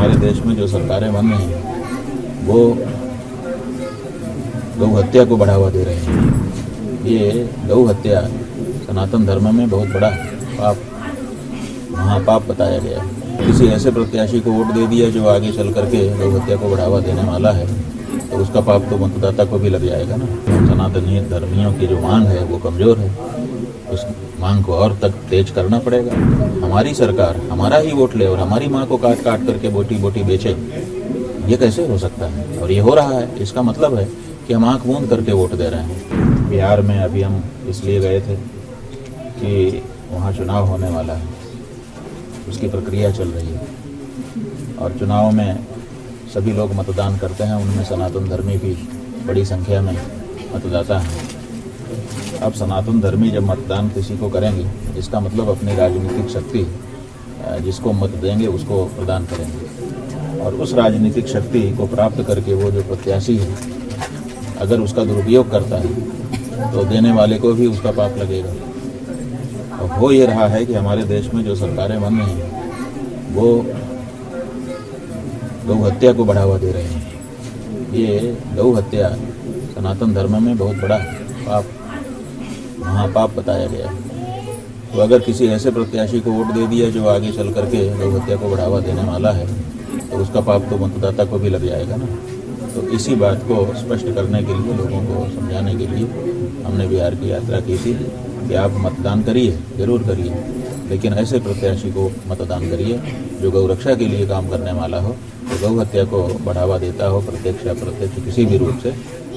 हमारे देश में जो सरकारें बन रही हैं वो गौ हत्या को बढ़ावा दे रहे हैं। ये गौ हत्या सनातन धर्म में बहुत बड़ा पाप, महापाप बताया गया है। किसी ऐसे प्रत्याशी को वोट दे दिया जो आगे चल करके गौ हत्या को बढ़ावा देने वाला है तो उसका पाप तो मतदाता को भी लग जाएगा ना। सनातनी धर्मियों की जो मांग है वो कमज़ोर है, उस मांग को और तक तेज करना पड़ेगा। हमारी सरकार हमारा ही वोट ले और हमारी माँ को काट काट करके बोटी बोटी बेचे, ये कैसे हो सकता है? और ये हो रहा है। इसका मतलब है कि हम आँख मूंद करके वोट दे रहे हैं। बिहार में अभी हम इसलिए गए थे कि वहाँ चुनाव होने वाला है, उसकी प्रक्रिया चल रही है और चुनाव में सभी लोग मतदान करते हैं, उनमें सनातन धर्मी भी बड़ी संख्या में मतदाता हैं। अब सनातन धर्मी जब मतदान किसी को करेंगे, इसका मतलब अपनी राजनीतिक शक्ति जिसको मत देंगे उसको प्रदान करेंगे और उस राजनीतिक शक्ति को प्राप्त करके वो जो प्रत्याशी है अगर उसका दुरुपयोग करता है तो देने वाले को भी उसका पाप लगेगा। और हो ये रहा है कि हमारे देश में जो सरकारें बन रही हैं वो गौ हत्या को बढ़ावा दे रहे हैं। ये गौ हत्या सनातन धर्म में बहुत बड़ा पाप, महापाप बताया गया है। तो अगर किसी ऐसे प्रत्याशी को वोट दे दिया जो आगे चल करके गौ हत्या को बढ़ावा देने वाला है तो उसका पाप तो मतदाता को भी लग जाएगा ना। तो इसी बात को स्पष्ट करने के लिए, लोगों को समझाने के लिए हमने बिहार की यात्रा की थी कि आप मतदान करिए, जरूर करिए, लेकिन ऐसे प्रत्याशी को मतदान करिए जो गौ रक्षा के लिए काम करने वाला हो, तो गौ हत्या को बढ़ावा देता हो प्रत्यक्ष या अप्रत्यक्ष किसी भी रूप से,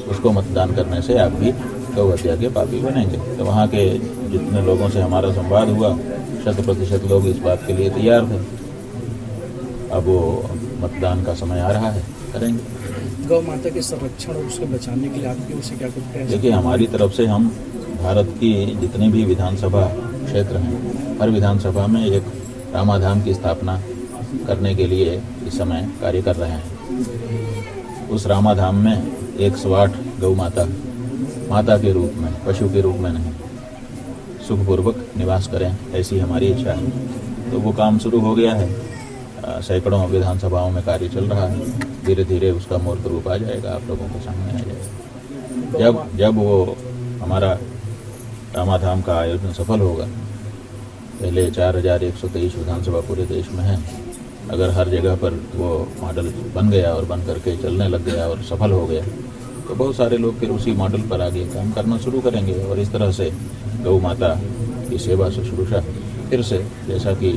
उसको मतदान करने से आप भी गौ हत्या के पापी बनेंगे। तो वहाँ के जितने लोगों से हमारा संवाद हुआ 100% लोग इस बात के लिए तैयार थे। अब वो मतदान का समय आ रहा है, करेंगे। गौ माता के संरक्षण और उसके बचाने के लिए आपकी उसे क्या करते हैं? देखिए, हमारी तरफ से हम भारत की जितनी भी विधानसभा क्षेत्र हैं, हर विधानसभा में एक रामाधाम की स्थापना करने के लिए इस समय कार्य कर रहे हैं। उस रामाधाम में 108 गौ माता के रूप में, पशु के रूप में नहीं, सुखपूर्वक निवास करें, ऐसी हमारी इच्छा है। तो वो काम शुरू हो गया है, सैकड़ों विधानसभाओं में कार्य चल रहा है। धीरे धीरे उसका मूर्त रूप आ जाएगा, आप लोगों के सामने आ जाएगा। जब वो हमारा रामाधाम का आयोजन सफल होगा, पहले 4123 विधानसभा पूरे देश में है, अगर हर जगह पर वो मॉडल बन गया और बन करके चलने लग गया और सफल हो गया तो बहुत सारे लोग फिर उसी मॉडल पर आगे काम करना शुरू करेंगे और इस तरह से गौ माता की सेवा शुश्रूषा फिर से, जैसा कि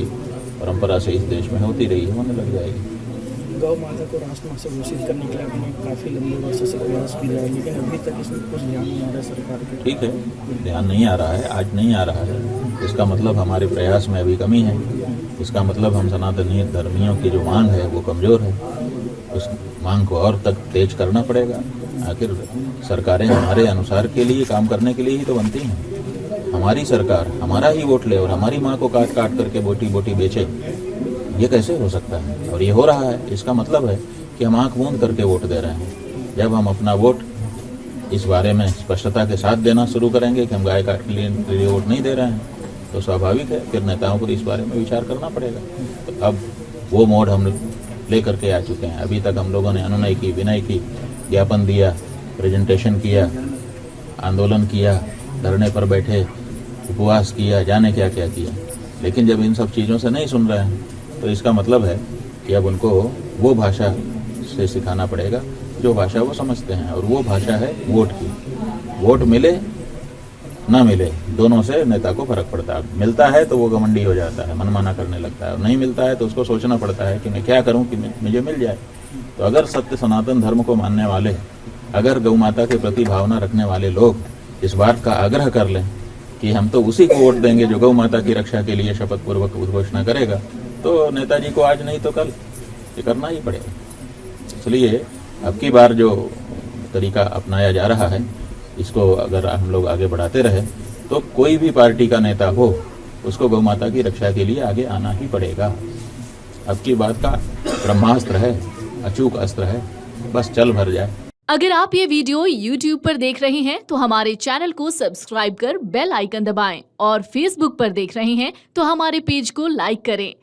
परंपरा से इस देश में होती रही है, होने लग जाएगी। गौ माता को राष्ट्रमाता से घोषित करने के लिए आपने काफ़ी लंबे वर्षों से प्रयास किया है, लेकिन अभी तक इसमें कुछ ध्यान नहीं आ रहा है सरकार के। ठीक है, ध्यान नहीं आ रहा है, आज नहीं आ रहा है, इसका मतलब हमारे प्रयास में अभी कमी है। इसका मतलब हम सनातनी धर्मियों की जो मांग है वो कमज़ोर है, उस मांग को और तक तेज करना पड़ेगा। आखिर सरकारें हमारे अनुसार के लिए, काम करने के लिए ही तो बनती हैं। हमारी सरकार हमारा ही वोट ले और हमारी माँ को काट काट करके बोटी बोटी बेचे, ये कैसे हो सकता है? और ये हो रहा है। इसका मतलब है कि हम आँख मूंद करके वोट दे रहे हैं। जब हम अपना वोट इस बारे में स्पष्टता के साथ देना शुरू करेंगे कि हम गाय काट के लिए वोट नहीं दे रहे हैं, तो स्वाभाविक है फिर नेताओं को इस बारे में विचार करना पड़ेगा। तो अब वो मोड हम ले करके आ चुके हैं। अभी तक हम लोगों ने अनुनय की, विनय की, ज्ञापन दिया, प्रेजेंटेशन किया, आंदोलन किया, धरने पर बैठे, उपवास किया, जाने क्या क्या किया, लेकिन जब इन सब चीज़ों से नहीं सुन रहे हैं तो इसका मतलब है कि अब उनको वो भाषा से सिखाना पड़ेगा जो भाषा वो समझते हैं, और वो भाषा है वोट की। वोट मिले ना मिले, दोनों से नेता को फर्क पड़ता है। मिलता है तो वो घमंडी हो जाता है, मनमाना करने लगता है, और नहीं मिलता है तो उसको सोचना पड़ता है कि मैं क्या करूं कि मुझे मिल जाए। तो अगर सत्य सनातन धर्म को मानने वाले, अगर गौ माता के प्रति भावना रखने वाले लोग इस बात का आग्रह कर लें कि हम तो उसी को वोट देंगे जो गौ माता की रक्षा के लिए शपथ पूर्वक उद्घोषणा करेगा, तो नेताजी को आज नहीं तो कल ये करना ही पड़ेगा। इसलिए अब की बार जो तरीका अपनाया जा रहा है, इसको अगर हम लोग आगे बढ़ाते रहे तो कोई भी पार्टी का नेता हो, उसको गौ माता की रक्षा के लिए आगे आना ही पड़ेगा। अब की बात का ब्रह्मास्त्र है, अचूक अस्त्र है, बस चल भर जाए। अगर आप ये वीडियो YouTube पर देख रहे हैं तो हमारे चैनल को सब्सक्राइब कर बेल आइकन दबाएं, और Facebook पर देख रहे हैं तो हमारे पेज को लाइक करें।